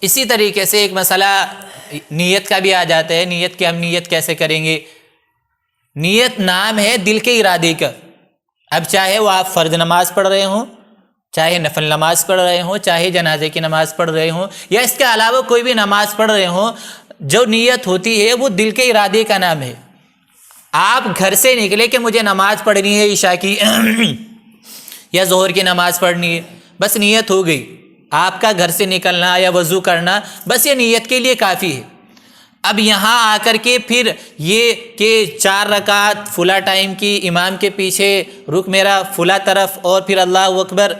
اسی طریقے سے ایک مسئلہ نیت کا بھی آ جاتا ہے. نیت کی ہم نیت کیسے کریں گے؟ نیت نام ہے دل کے ارادے کا. اب چاہے وہ آپ فرض نماز پڑھ رہے ہوں، چاہے نفل نماز پڑھ رہے ہوں، چاہے جنازے کی نماز پڑھ رہے ہوں، یا اس کے علاوہ کوئی بھی نماز پڑھ رہے ہوں، جو نیت ہوتی ہے وہ دل کے ارادے کا نام ہے. آپ گھر سے نکلے کہ مجھے نماز پڑھنی ہے عشاء کی یا ظہر کی نماز پڑھنی ہے، بس نیت ہو گئی. آپ کا گھر سے نکلنا یا وضو کرنا بس یہ نیت کے لیے کافی ہے. اب یہاں آ کر کے پھر یہ کہ 4 رکعت فلاں ٹائم کی امام کے پیچھے رک میرا فلاں طرف اور پھر اللہ اکبر،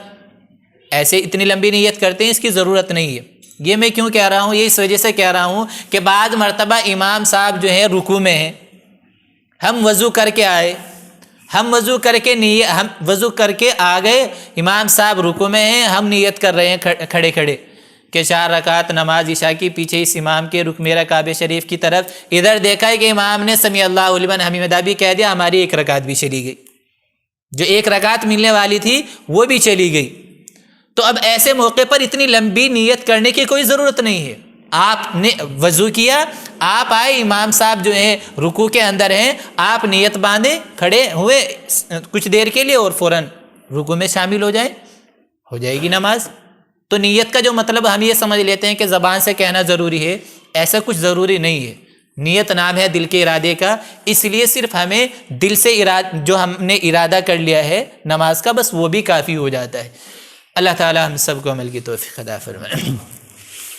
ایسے اتنی لمبی نیت کرتے ہیں، اس کی ضرورت نہیں ہے. یہ میں کیوں کہہ رہا ہوں؟ یہ اس وجہ سے کہہ رہا ہوں کہ بعض مرتبہ امام صاحب جو ہیں رکوع میں ہیں، ہم وضو کر کے آئے، ہم وضو کر کے آ گئے، امام صاحب رکوع میں ہیں، ہم نیت کر رہے ہیں کھڑے کھڑے کہ 4 رکعت نماز عشاء کی پیچھے اس امام کے رک میرا کعبہ شریف کی طرف. ادھر دیکھا ہے کہ امام نے سمیع اللہ لمن حمیدہ بھی کہہ دیا، ہماری 1 رکعت بھی چلی گئی، جو 1 رکعت ملنے والی تھی وہ بھی چلی گئی. تو اب ایسے موقع پر اتنی لمبی نیت کرنے کی کوئی ضرورت نہیں ہے. آپ نے وضو کیا، آپ آئے، امام صاحب جو ہیں رکوع کے اندر ہیں، آپ نیت باندھے کھڑے ہوئے کچھ دیر کے لیے اور فوراً رکوع میں شامل ہو جائیں، ہو جائے گی نماز. تو نیت کا جو مطلب ہم یہ سمجھ لیتے ہیں کہ زبان سے کہنا ضروری ہے، ایسا کچھ ضروری نہیں ہے. نیت نام ہے دل کے ارادے کا، اس لیے صرف ہمیں دل سے جو ہم نے ارادہ کر لیا ہے نماز کا، بس وہ بھی کافی ہو جاتا ہے. اللہ تعالی ہم سب کو عمل کی توفیق عطا فرمائے.